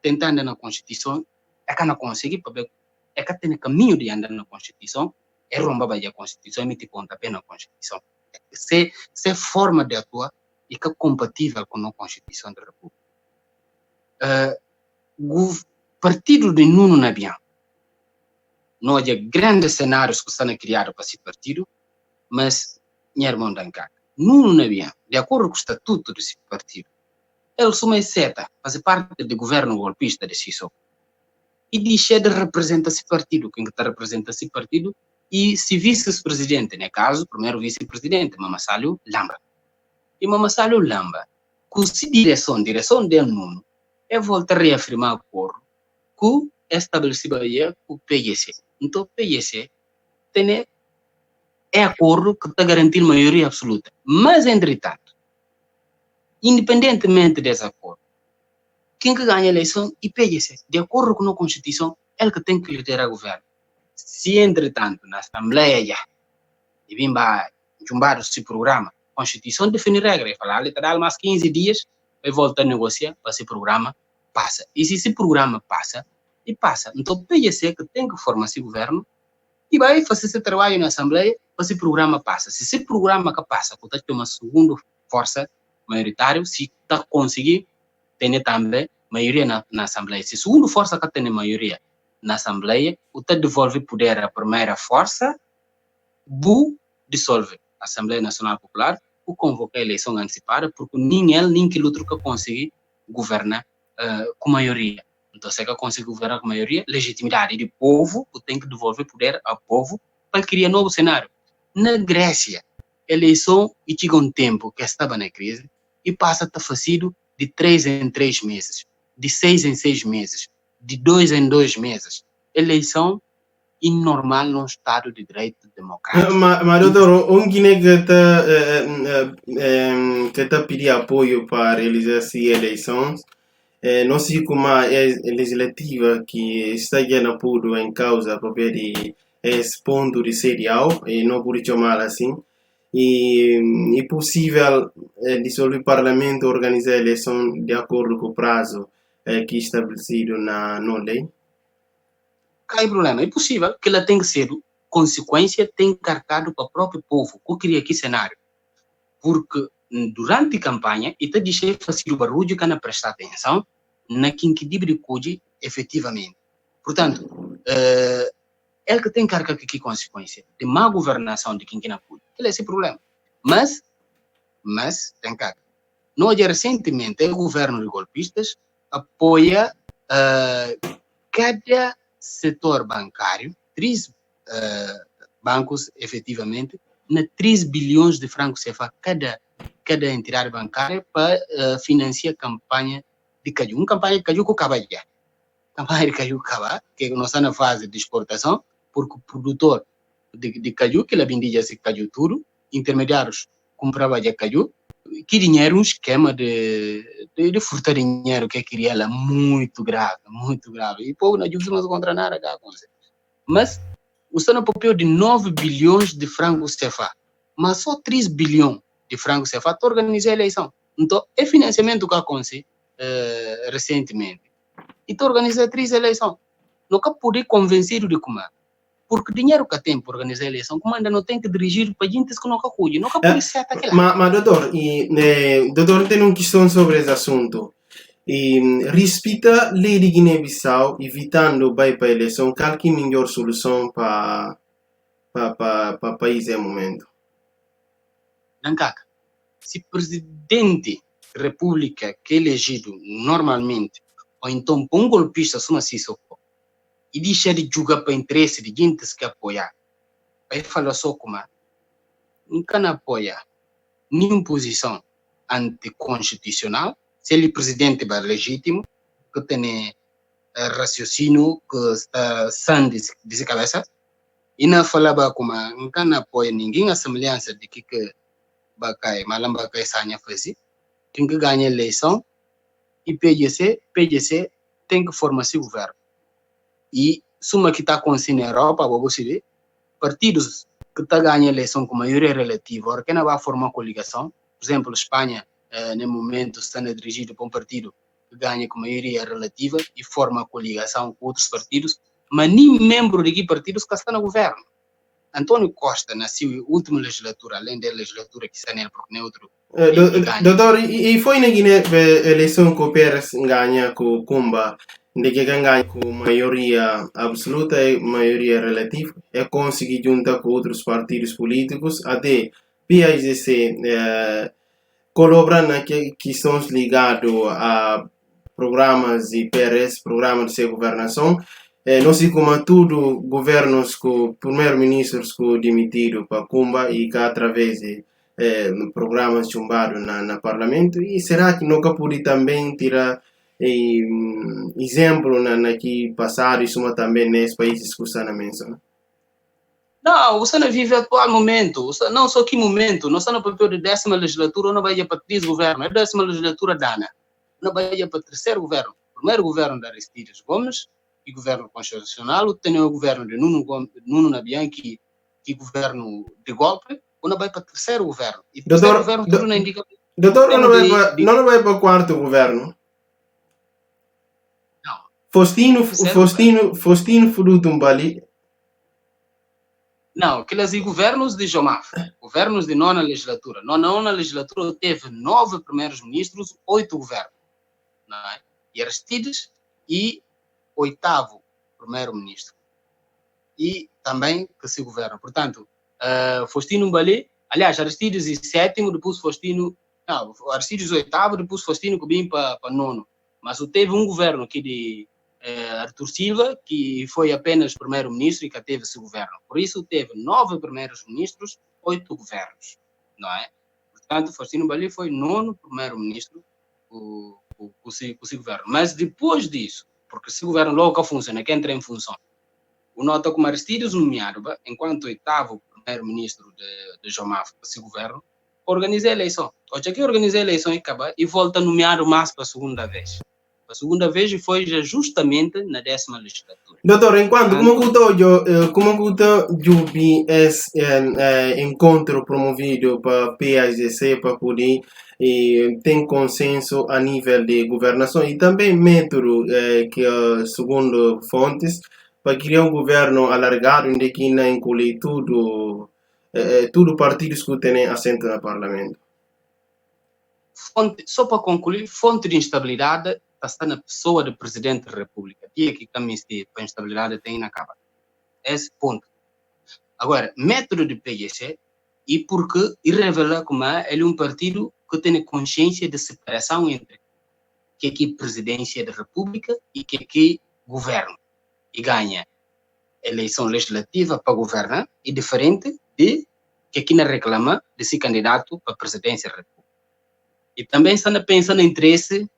tentando na Constituição, é que não consegue para ver é que tem caminho de andar na Constituição, é romba a Constituição e meter pontapé na Constituição. Se forma de atuar e que é compatível com a Constituição da República. O partido de Nuno Nabian, não há grandes cenários que estão criados para esse partido, mas, minha irmã Dankak, Nuno Nabian, de acordo com o estatuto desse partido, ele assume seta, faz parte do governo golpista de Sissoko. E deixa de representar esse partido, quem está representa esse partido, e se vice-presidente, no caso, primeiro vice-presidente, Mamassalio Lamba. E Mamassalio Lamba, com se direção dele Nuno, é volta a reafirmar o acordo que é estabelecido aí com o PGC. Então, o PGC tem acordo que está garantindo maioria absoluta. Mas, entretanto, independentemente desse acordo, quem que ganha a eleição é o PGC. De acordo com a Constituição, ele que tem que liderar o governo. Se, entretanto, na Assembleia, e vem jumbar esse programa, a Constituição define regra, e fala, literal, mais 15 dias, vai voltar a negociar para esse programa passa. E se esse programa passa, e passa. Então, o PGC que tem que formar esse governo, e vai fazer esse trabalho na Assembleia para esse programa passa. Se esse programa que passa, que tem uma segunda força maioritária, se está conseguir ter também maioria na Assembleia. Se a segunda força que tem maioria na Assembleia, o te devolve poder à primeira força, bu dissolve a Assembleia Nacional Popular, o convoca a eleição antecipada, porque nem ele, nem aquele outro que conseguir governar com maioria. Então, se é que consegue governar com maioria, legitimidade do povo, tem que devolver poder ao povo para criar um novo cenário. Na Grécia, a eleição e chega um tempo que estava na crise e passa a estar fazido de 3 em 3 meses, de 6 em 6 meses, de 2 em 2 meses. Eleição inormal num Estado de Direito democrático. Mas, doutor, um Guiné que está pedindo apoio para realizar essas eleições, não sei como a legislativa que está ganhando apoio em causa para ver esse ponto de serial, e não por chamar assim, e é possível dissolver o parlamento organizar a eleição de acordo com o prazo que é estabelecido na lei? Não problema, é possível que ela tenha que ser consequência, tem carregado para o próprio povo, que cria aqui cenário. Porque durante a campanha, e está deixando fazer o barulho que não presta atenção na quem que deve de efetivamente. Portanto, ele que tem carga aqui consequência de má governação de quem que não cuide. Ele é esse problema. Mas tem carga. Nós, recentemente, o governo de golpistas apoia cada setor bancário, 3 bancos, efetivamente, na 3 bilhões de francos CFA cada entidade bancária para financiar a campanha de caju. Uma campanha de caju que acaba já. Campanha de caju acaba, que nós estamos na fase de exportação, porque o produtor de caju, que ele vendia esse caju tudo, intermediários compravam já caju, que dinheiro, um esquema de furtar dinheiro que queria ela muito grave. E pô, não ajudamos contra nada, mas o Estado papel de 9 bilhões de francos CFA, mas só 3 bilhões de francos CFA para organizar a eleição. Então, é financiamento que aconteceu recentemente. E para organizar 3 eleições. Nunca pude convencer de como. Porque dinheiro que tem para organizar a eleição, como ainda não tem que dirigir para gente que nunca cuide, nunca pode ser aquela. Mas doutor, doutor, tem uma questão sobre esse assunto. Respeita a lei de Guiné-Bissau, evitando vai para a eleição, qual que é a melhor solução para o país no momento? Dankaka, se presidente da República que é elegido normalmente, ou então um golpista suma Sissoko, e deixa de julgar para interesse de gente que apoiar, aí fala só como nunca não apoia nenhuma posição anticonstitucional, se ele é presidente legítimo, que tem raciocínio, que está sã de cabeça, e não falava como nunca não apoia ninguém a semelhança de que Bacai, Malam Bacai Sanya fazer, tem que ganhar a eleição, e PGC tem que formar esse governo. E suma que está acontecendo na Europa, você vê, partidos que estão ganhando a eleição com maioria relativa, ora que não vai formar coligação, por exemplo, a Espanha, no momento, está dirigido por um partido que ganha com maioria relativa e forma coligação com outros partidos, mas nem membro de que partido que está no governo. António Costa, na sua última legislatura, além da legislatura que está nele por neutro, doutor, e foi na Guiné a eleição que o Pérez ganha com o Kumba, de que ganha com maioria absoluta e maioria relativa, e conseguir juntar com outros partidos políticos, até PAIGC colaborar na que são ligados a programas de PRS, programas de governação. Não sei como tudo governos com primeiro-ministros que demitiram para Kumba e que através de programas chumbados na parlamento. E será que nunca pode também tirar exemplo na que passado isso também nesses países que você mencionou? Não, você não vive o atual momento, não só que momento, não está no papel de 10ª legislatura, não vai ir para 3 governo, é 10ª legislatura dana, não vai ir para 3º governo, primeiro governo da Aristides Gomes, e governo constitucional, tem o governo de Nuno Nabian, que governo de golpe, ou não vai para 3º governo, e 3º governo tudo não indica... Doutor, não vai para 4º governo? Não. Faustino Furutumbali. Não, aqueles governos de Jomaf, governos de nona legislatura. Na nona legislatura teve 9 primeiros ministros, 8 governos. Não é? E Aristides e 8º primeiro-ministro. E também que se governa. Portanto, Faustino Mbali, aliás, Aristides e 7º, depois Faustino... Não, Aristides 8º, depois Faustino que vem para 9º. Mas teve um governo aqui de... Arthur Silva, que foi apenas primeiro-ministro e que teve esse governo. Por isso, teve 9 primeiros-ministros, 8 governos, não é? Portanto, Faustino Mbali foi 9º primeiro-ministro com esse governo. Mas depois disso, porque esse governo logo funciona, que entra em função, o nota como Aristides nomeado, enquanto 8º primeiro-ministro de Jomaf, esse governo, organiza a eleição. Hoje aqui organiza a eleição e acaba e volta a nomear mais para a segunda vez. A segunda vez foi justamente na 10ª legislatura. Doutor, enquanto como que esse encontro promovido para PAIGC para poder ter consenso a nível de governação e também método que segundo fontes para criar um governo alargado onde que não inclui tudo partidos que têm assento no parlamento. Só para concluir, fonte de instabilidade está na pessoa do presidente da República. E aqui também a instabilidade tem na capa. Esse ponto. Agora, método de PGC, e porque revela como ele é um partido que tem consciência de separação entre que aqui presidência da República e que aqui governo. E ganha eleição legislativa para governar, e diferente de que aqui não reclama de ser candidato para a presidência da República. E também está pensando no interesse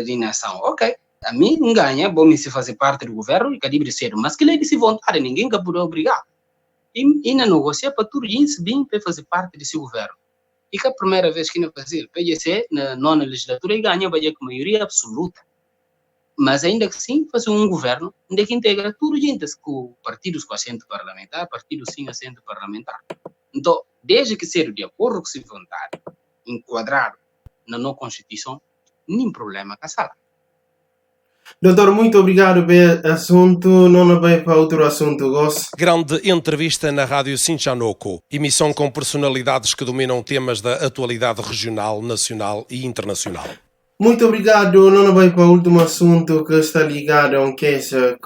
de nação. Ok, a mim não ganha, bom me se fazer parte do governo e que livre cedo, mas que lei de se vontade, ninguém que pode obrigar. E na negociar para tudo isso, bem para fazer parte desse governo. E que a primeira vez que não fazia, PGC, na nona legislatura, e ganha com maioria absoluta. Mas ainda que sim, fazer um governo onde que integra tudo gente com partidos com assento parlamentar, partidos sem assento parlamentar. Então, desde que seja de acordo com sua vontade, enquadrado na nossa Constituição, nenhum problema com a sala. Doutor, muito obrigado pelo assunto. Não vai para outro assunto, gosto. Grande entrevista na Rádio Sinchanoko. Emissão com personalidades que dominam temas da atualidade regional, nacional e internacional. Muito obrigado. Não vai para o último assunto que está ligado a um queixa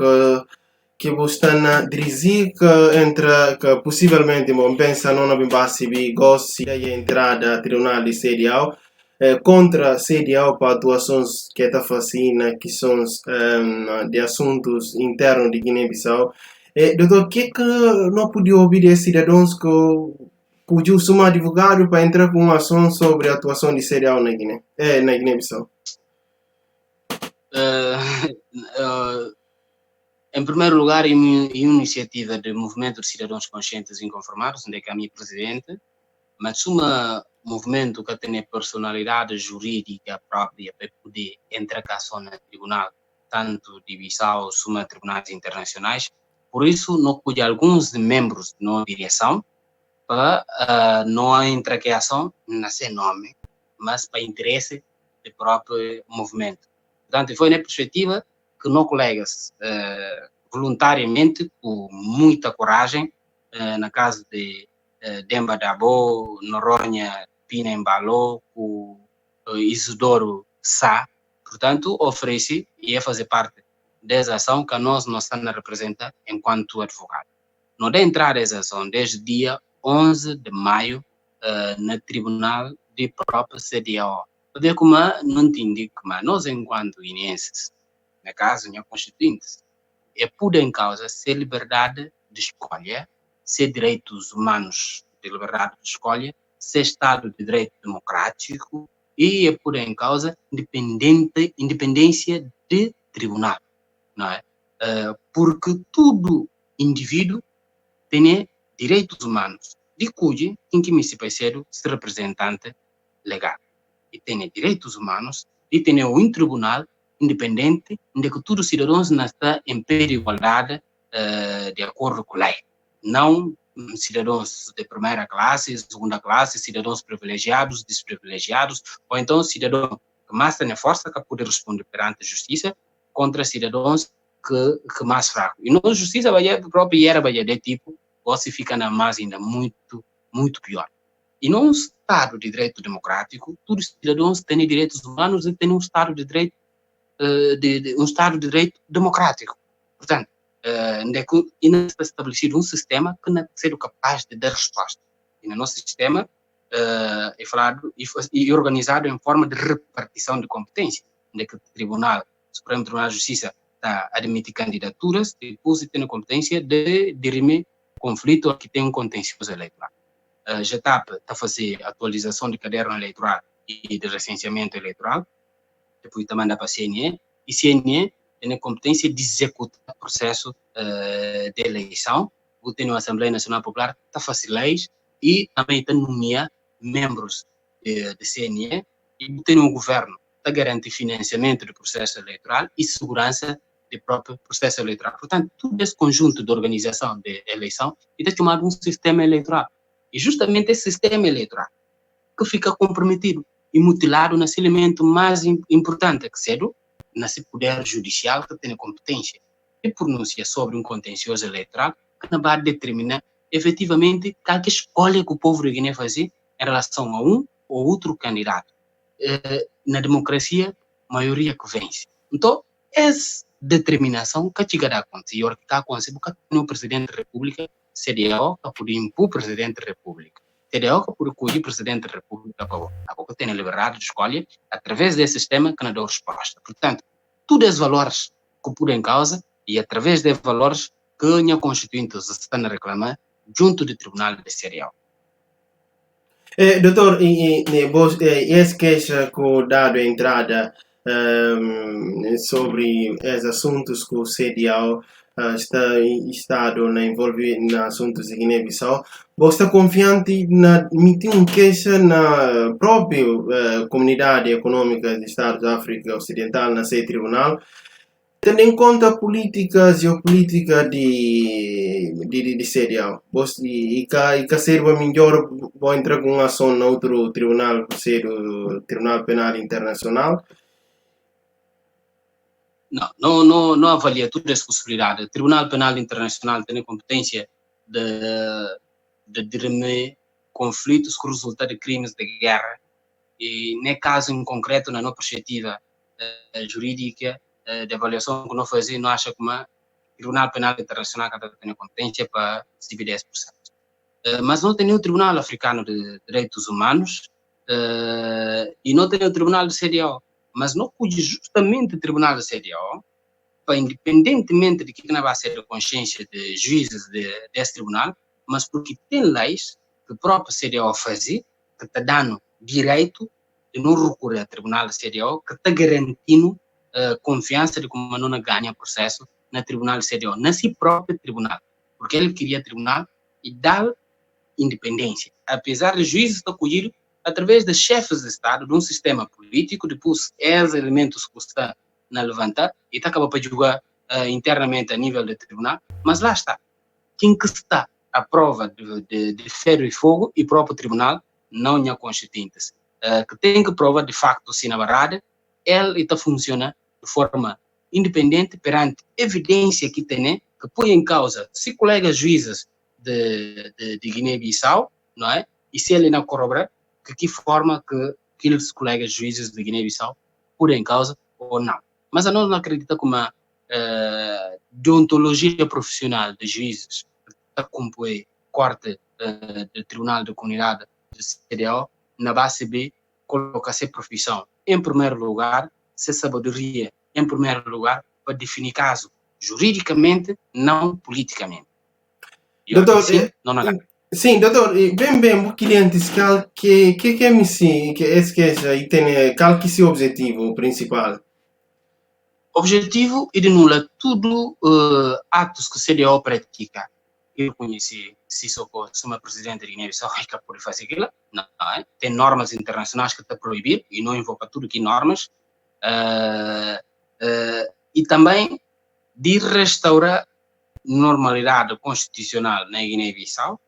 que você está a dizer que possivelmente pensa não vai se gosto de entrada a tribunal de CDAO contra CDAO para atuações que está fazendo que são de assuntos internos de Guiné-Bissau. Doutor, o que não podia ouvir de cidadãos que podiam somar advogado para entrar com uma ação sobre a atuação de CDAO na Guiné-Bissau? Em primeiro lugar, uma iniciativa do Movimento de Cidadãos Conscientes e Inconformados, onde é que é a minha presidente, mas um movimento que tem personalidade jurídica própria para poder entrar com ação no tribunal, tanto de Bissau como tribunais internacionais. Por isso, não pude alguns membros de nossa direção para não entrar com ação na seu nome, mas para interesse do próprio movimento. Portanto, foi na perspectiva que nossos colegas voluntariamente, com muita coragem, na casa de Demba Dabo, Noronha Pina Embalou, com Isidoro Sá. Portanto, ofereci e é fazer parte dessa ação que nós não estamos a representar enquanto advogado. Não de entrar essa ação desde dia 11 de maio no Tribunal de própria CDAO. Para ver como não entendi que nós, enquanto guineenses, na casa, minha constituinte, é pura em causa ser liberdade de escolha, ser direitos humanos de liberdade de escolha, ser Estado de Direito democrático e é pura em causa independência de tribunal, não é? Porque todo indivíduo tem direitos humanos, de cujo tem que me ser representante legal. E tem direitos humanos e tem um tribunal independente onde que todos os cidadãos não estão em pé de igualdade de acordo com a lei. Não cidadãos de primeira classe, segunda classe, cidadãos privilegiados, desprivilegiados, ou então cidadão que mais tem força que pode responder perante a justiça contra cidadãos que mais fraco. E não a justiça vai própria era de tipo, ou se fica na mais ainda muito, muito pior. E num Estado de direito democrático, todos os cidadãos têm direitos humanos e têm um Estado de direito um Estado de direito democrático. Portanto, ainda está estabelecido um sistema que não seja capaz de dar resposta. E no nosso sistema é falado e organizado em forma de repartição de competência, onde que o Supremo Tribunal de Justiça está a admitir candidaturas, depois tem a competência de dirimir conflito que tem um contencioso eleitoral. A GETAP está a fazer atualização de caderno eleitoral e de recenseamento eleitoral, depois também dá para a CNE, e CNE tem a competência de executar o processo de eleição. O tem a Assembleia Nacional Popular, está a fazer leis e também está a nomear membros de CNE, e tem um governo está a garantir financiamento do processo eleitoral e segurança do próprio processo eleitoral. Portanto, todo esse conjunto de organização de eleição é chamado um sistema eleitoral. E justamente esse sistema eleitoral que fica comprometido e mutilado nesse elemento mais importante, que é nesse poder judicial que tem a competência de pronunciar sobre um contencioso eleitoral que vai determinar efetivamente qual que escolha que o povo de Guiné fazer em relação a um ou outro candidato. Na democracia, maioria que vence. Então, essa determinação que chega a acontecer, e que acontece porque tem o Presidente da República, CDAO, que pode impor o Presidente da República. CDAO, que pode escolher o Presidente da República, que tem a liberdade de escolha, através desse sistema que não dá resposta. Portanto, todos os valores que podem em causa, e através desses valores que a Constituinte está a reclamar, junto do Tribunal de CDAO. Doutor, esse queixa que o dado entrada sobre os assuntos que o CDAO está envolvido em assuntos de Guiné-Bissau, você está confiante na emitir uma queixa na própria comunidade econômica dos Estados da África Ocidental, na seu tribunal, tendo em conta a política geopolítica de CDAO, e que serva melhor vou entrar com uma ação no outro tribunal, que seja o Tribunal Penal Internacional? Não avalia todas as possibilidades. O Tribunal Penal Internacional tem a competência de dirimir conflitos que resultam de crimes de guerra. E, nesse caso em concreto, na nossa perspectiva jurídica, de avaliação que nós fazemos, nós achamos que o Tribunal Penal Internacional tem a competência para decidir esse processo. Mas não tem o Tribunal Africano de Direitos Humanos e não tem o Tribunal de CDAO. Mas não pode justamente o Tribunal de CDAO, para, independentemente de que não vai ser a consciência de juízes desse tribunal, mas porque tem leis que o próprio CDAO faz, que está dando direito de não recorrer ao Tribunal de CDAO, que está garantindo confiança de como não ganha processo no Tribunal de CDAO, nesse próprio tribunal, porque ele queria tribunal e dar independência, apesar de juízes estar colhidos através de chefes de Estado, de um sistema político, depois esses elementos que estão a levantar e está acaba para julgar internamente a nível do tribunal, mas lá está, quem que está à prova de ferro e fogo e próprio tribunal não é constituinte, que tem que provar de facto se na verdade ele está funcionando de forma independente perante evidência que tem que põe em causa se colegas juízes de Guiné-Bissau, não é? E se ele não corrobora, que forma que aqueles colegas juízes de Guiné-Bissau põem em causa ou não. Mas a nós não acredita que uma deontologia profissional de juízes que compõe corte do Tribunal de Comunidade do CDAO, na base B, coloca essa profissão em primeiro lugar, essa sabedoria em primeiro lugar, para definir caso juridicamente, não politicamente. Doutor, assim, não há... sim, doutor, bem, clientes que é missão, que esquece e tem qual que é o objetivo principal? O objetivo é de anular tudo atos que o CDAO pratica. Eu conheci Sissoko, sou presidente de Guiné-Bissau, que pode fazer aquilo, não é? Tem normas internacionais que está proibir e não invoca tudo que normas. E também de restaurar normalidade constitucional na Guiné-Bissau,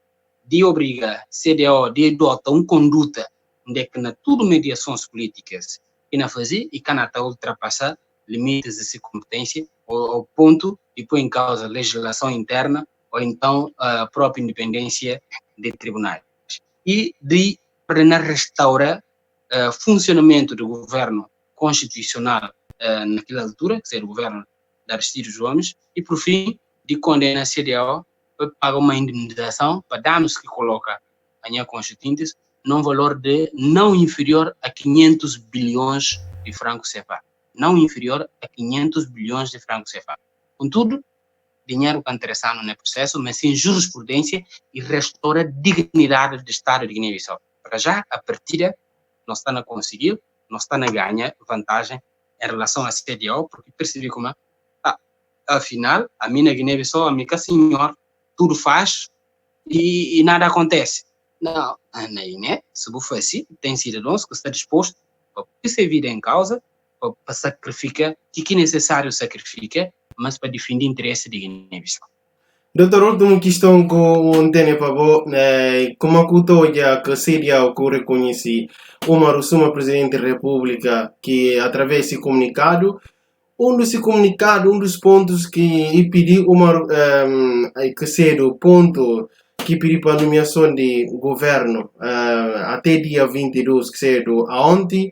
de obrigar CDAO de adotar uma conduta de que na tudo mediações políticas e na fazer e que não ultrapassar limites de sua competência ao ponto de pôr em causa a legislação interna ou então a própria independência de tribunais. E de para restaurar o funcionamento do governo constitucional naquela altura, que seria o governo de Aristides Gomes, e por fim de condenar a CDAO para pagar uma indemnização para danos que coloca a minha constituinte num valor de não inferior a 500 bilhões de francos CFA. Não inferior a 500 bilhões de francos CFA. Contudo, dinheiro que interessa no processo, mas sim jurisprudência e restaura a dignidade do Estado de Guiné-Bissau. Para já, a partida, nós estamos a conseguir, nós estamos a ganhar vantagem em relação à CDAO, porque percebi como afinal, a minha Guiné-Bissau, a minha senhor, tudo faz e nada acontece. Não, na Guiné, se for assim, tem cidadãos que estão dispostos para pôr sua vida em causa, para sacrificar o que é necessário sacrificar, mas para defender o interesse de Guiné-Bissau. Doutor, última questão que eu tenho para você, como é que hoje que seria que eu reconheci Umaru Suma, Presidente da República, que através desse comunicado, um dos pontos que pediu Umaru, que seja o ponto que pediu para a nomeação de governo até dia 22, que seja ontem,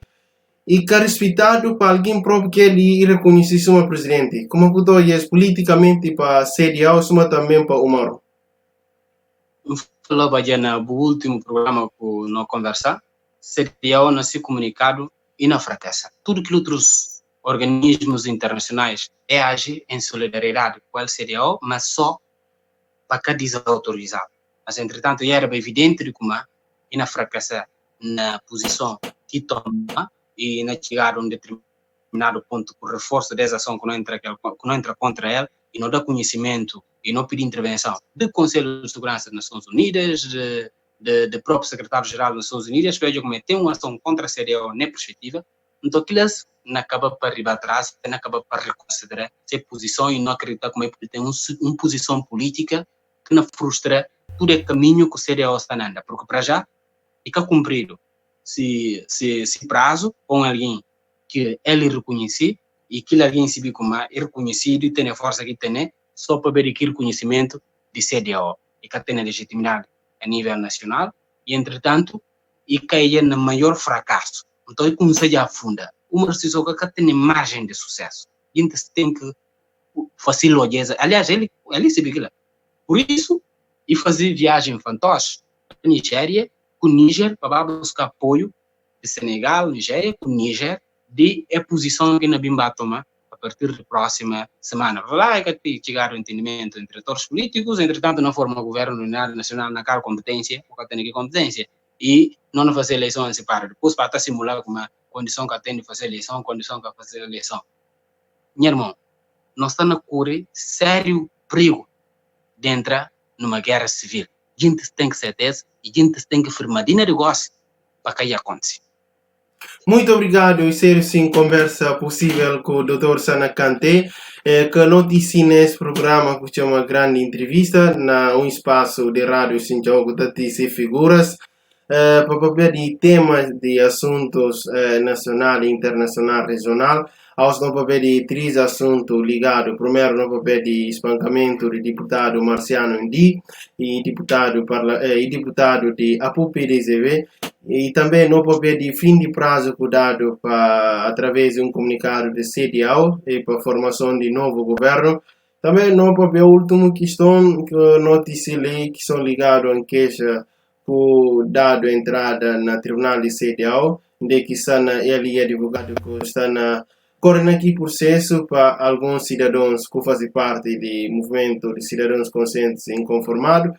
e que é respeitado para alguém próprio que ele reconhece como presidente. Como que tu olhas politicamente para a CDAO, mas também para Umaru? Eu falava já no último programa que nós conversamos, CDAO nesse comunicado e na fracassa. Tudo que outros organismos internacionais agem em solidariedade com a CDAO, mas só para que desautorizado. Mas, entretanto, era bem evidente que e na fracassar na posição que toma e na chegar a um determinado ponto por reforço dessa ação que não entra contra ela e não dá conhecimento e não pede intervenção do Conselho de Segurança das Nações Unidas, de próprio secretário-geral das Nações Unidas, veja como tem uma ação contra a CDAO na perspectiva, então aquelas não acaba para arribar atrás, não acaba para reconsiderar essa posição e não acreditar como ele tem uma posição política que não frustra todo o caminho que o CDAO está andando, porque para já fica cumprido se prazo com alguém que ele reconhece e que alguém se vê como é reconhecido e tem a força que tem só para ver aquele conhecimento de CDAO e que tem a legitimidade a nível nacional e, entretanto, e caia no maior fracasso. Então, ele começa a afundar. Uma decisão que tem margem de sucesso. A gente tem que fazer logeza. Aliás, ele se viu. Por isso, e fazer viagem fantoche para a Nigéria, com o Níger, para buscar apoio de Senegal, Nigéria, com o Níger, de a posição que na Bimba toma a partir da próxima semana. Lá é que chegar ao entendimento entre atores políticos, entretanto, não forma o governo nacional na cara competência, porque tem que competência, e não fazer eleição antecipada. Depois, para estar simular como a condição que tem de fazer eleição, condição que fazer eleição. Meu irmão, nós estamos a correr sério perigo de entrar numa guerra civil. A gente tem que certeza e a gente tem que firmar de negócio para que isso aconteça. Muito obrigado. Isso é sim conversa possível com o Dr. Sana Kanté, que noticia nesse programa que chama Grande Entrevista, na um espaço de rádio Sinchão que tem figuras. para papel de temas de assuntos nacional, internacional, regional, aos no papel de três assuntos ligados. Primeiro, no papel de espancamento do deputado Marciano Ndi e deputado de APU-PDZV, e também no papel de fim de prazo dado através de um comunicado de CDAO e para a formação de novo governo. Também no papel último questão que notícias que são ligadas em queixa por dado entrada na tribunal de CDAO, de que está na ele advogado que está na correndo aqui processo para alguns cidadãos que fazem parte do movimento de cidadãos conscientes e inconformados.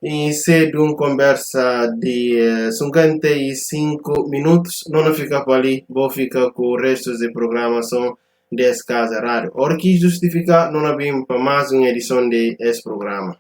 E se de uma conversa de 55 minutos, não fica por ali, vou ficar com o resto da programação desse Casa Rádio. Ora que justificar, não abrimos para mais uma edição desse programa.